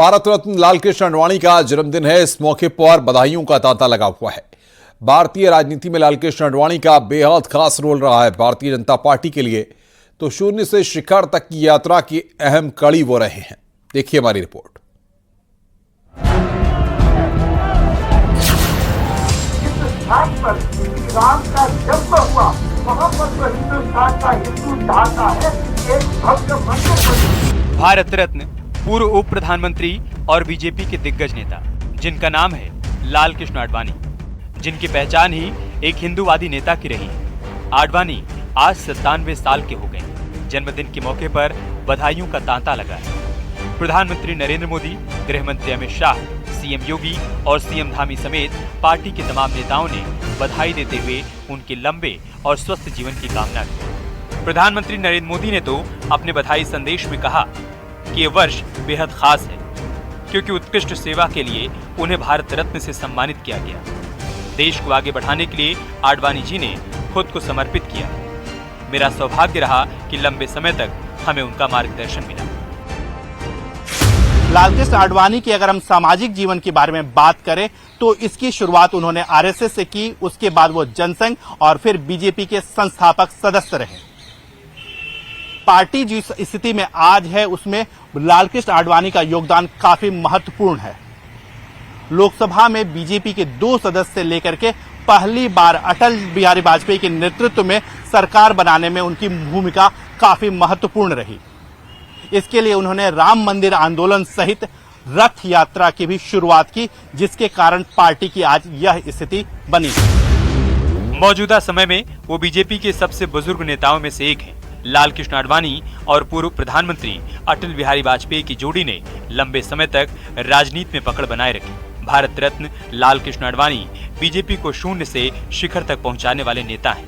भारत रत्न लालकृष्ण आडवाणी का जन्मदिन है। इस मौके पर बधाइयों का तांता लगा हुआ है। भारतीय राजनीति में लालकृष्ण आडवाणी का बेहद खास रोल रहा है। भारतीय जनता पार्टी के लिए तो शून्य से शिखर तक की यात्रा की अहम कड़ी वो रहे हैं। देखिए हमारी रिपोर्ट। राम का जन्म हुआ वहां पर तो हिंदुस्तान का हिंदू चाहता है एक भव्य मंदिर। भारत रत्न पूर्व उप प्रधानमंत्री और बीजेपी के दिग्गज नेता जिनका नाम है लालकृष्ण आडवाणी, जिनकी पहचान ही एक हिंदूवादी नेता की रही है। आडवाणी आज 97 साल के हो गए। जन्मदिन के मौके पर बधाइयों का तांता लगा है। प्रधानमंत्री नरेंद्र मोदी, गृह मंत्री अमित शाह, सीएम योगी और सीएम धामी समेत पार्टी के तमाम नेताओं ने बधाई देते हुए उनके लंबे और स्वस्थ जीवन की कामना की। प्रधानमंत्री नरेंद्र मोदी ने तो अपने बधाई संदेश में कहा कि ये वर्ष बेहद खास है क्योंकि उत्कृष्ट सेवा के लिए उन्हें भारत रत्न से सम्मानित किया गया। देश को आगे बढ़ाने के लिए आडवाणी जी ने खुद को समर्पित किया। मेरा सौभाग्य रहा कि लंबे समय तक हमें उनका मार्गदर्शन मिला। लालकृष्ण आडवाणी की अगर हम सामाजिक जीवन के बारे में बात करें तो इसकी शुरुआत उन्होंने आरएसएस से की। उसके बाद वो जनसंघ और फिर बीजेपी के संस्थापक सदस्य रहे। पार्टी जिस स्थिति में आज है उसमें लालकृष्ण आडवाणी का योगदान काफी महत्वपूर्ण है। लोकसभा में बीजेपी के 2 सदस्य लेकर के पहली बार अटल बिहारी वाजपेयी के नेतृत्व में सरकार बनाने में उनकी भूमिका काफी महत्वपूर्ण रही। इसके लिए उन्होंने राम मंदिर आंदोलन सहित रथ यात्रा की भी शुरुआत की, जिसके कारण पार्टी की आज यह स्थिति बनी। मौजूदा समय में वो बीजेपी के सबसे बुजुर्ग नेताओं में से एक हैं। लालकृष्ण आडवाणी और पूर्व प्रधानमंत्री अटल बिहारी वाजपेयी की जोड़ी ने लंबे समय तक राजनीति में पकड़ बनाए रखी। भारत रत्न लालकृष्ण आडवाणी बीजेपी को शून्य से शिखर तक पहुंचाने वाले नेता हैं।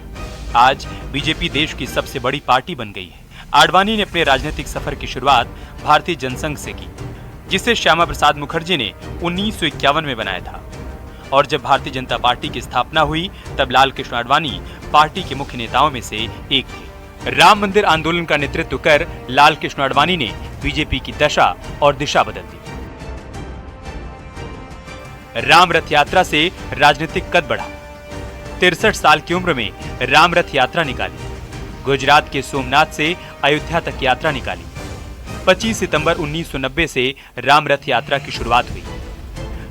आज बीजेपी देश की सबसे बड़ी पार्टी बन गई है। आडवाणी ने अपने राजनीतिक सफर की शुरुआत भारतीय जनसंघ से की, जिसे श्यामा प्रसाद मुखर्जी ने 1951 में बनाया था। और जब भारतीय जनता पार्टी की स्थापना हुई तब लालकृष्ण आडवाणी पार्टी के मुख्य नेताओं में से एक थे। राम मंदिर आंदोलन का नेतृत्व कर लालकृष्ण आडवाणी ने बीजेपी की दशा और दिशा बदल दी। राम रथ यात्रा से राजनीतिक कद बढ़ा। 63 साल की उम्र में राम रथ यात्रा निकाली। गुजरात के सोमनाथ से अयोध्या तक यात्रा निकाली। 25 सितंबर 1990 से राम रथ यात्रा की शुरुआत हुई।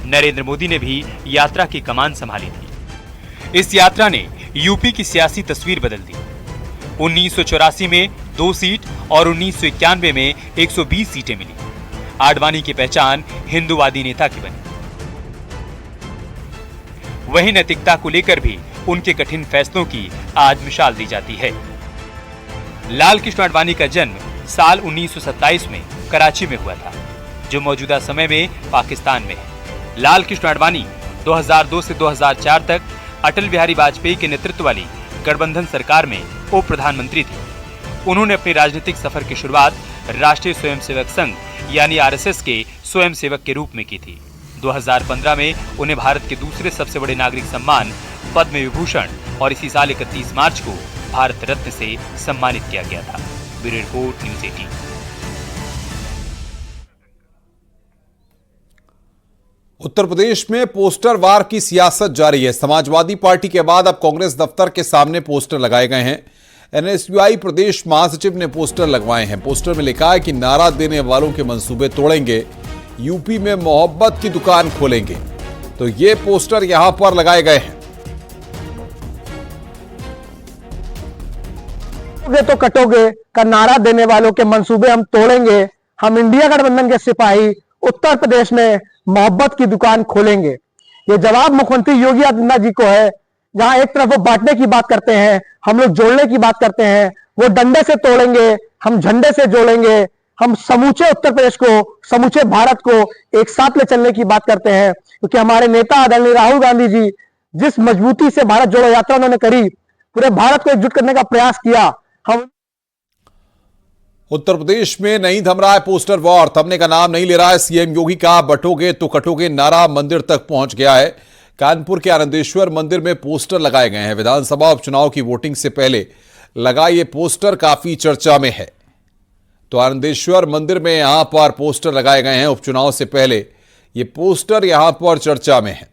नरेंद्र मोदी ने भी यात्रा की कमान संभाली थी। इस यात्रा ने यूपी की सियासी तस्वीर बदल दी। 1984 में 2 सीट और 1991 में 120 सीटें मिली। आडवाणी की पहचान हिंदूवादी नेता की बनी। वहीं नैतिकता को लेकर भी उनके कठिन फैसलों की आज मिसाल दी जाती है। लालकृष्ण आडवाणी का जन्म साल 1927 में कराची में हुआ था, जो मौजूदा समय में पाकिस्तान में है। लालकृष्ण आडवाणी 2002 से 2004 तक अटल बिहारी वाजपेयी के नेतृत्व वाली गठबंधन सरकार में उप प्रधानमंत्री थे। उन्होंने अपने राजनीतिक सफर की शुरुआत राष्ट्रीय स्वयंसेवक संघ यानी आरएसएस के स्वयंसेवक के रूप में की थी। 2015 में उन्हें भारत के दूसरे सबसे बड़े नागरिक सम्मान पद्म विभूषण और इसी साल 31 मार्च को भारत रत्न से सम्मानित किया गया था। Bureau report, news 18। Uttar Pradesh में पोस्टर वार की सियासत जारी है। समाजवादी पार्टी के बाद अब कांग्रेस दफ्तर के सामने पोस्टर लगाए गए हैं। एनएसयूआई प्रदेश महासचिव ने पोस्टर लगवाए हैं। पोस्टर में लिखा है कि नारा देने वालों के मंसूबे तोड़ेंगे, यूपी में मोहब्बत की दुकान खोलेंगे। तो ये पोस्टर यहां पर लगाए गए हैं। तो कटोगे का नारा देने वालों के मंसूबे हम तोड़ेंगे। हम इंडिया गठबंधन के सिपाही उत्तर प्रदेश में मोहब्बत की दुकान खोलेंगे। ये जवाब मुख्यमंत्री योगी आदित्यनाथ जी को है। जहां एक तरफ वो बांटने की बात करते हैं, हम लोग जोड़ने की बात करते हैं। वो डंडे से तोड़ेंगे, हम झंडे से जोड़ेंगे। हम समूचे उत्तर प्रदेश को, समूचे भारत को एक साथ ले चलने की बात करते हैं, क्योंकि हमारे नेता आदरणीय राहुल गांधी जी जिस मजबूती से भारत जोड़ो यात्रा उन्होंने करी, पूरे भारत को एकजुट करने का प्रयास किया। हम उत्तर प्रदेश में नहीं थम रहा है पोस्टर वॉर। थमने का नाम नहीं ले रहा है। सीएम योगी का बटोगे तो कटोगे नारा मंदिर तक पहुंच गया है। कानपुर के आनंदेश्वर मंदिर में पोस्टर लगाए गए हैं। विधानसभा उपचुनाव की वोटिंग से पहले लगा ये पोस्टर काफी चर्चा में है। तो आनंदेश्वर मंदिर में यहां पर पोस्टर लगाए गए हैं। उपचुनाव से पहले ये पोस्टर यहां पर चर्चा में है।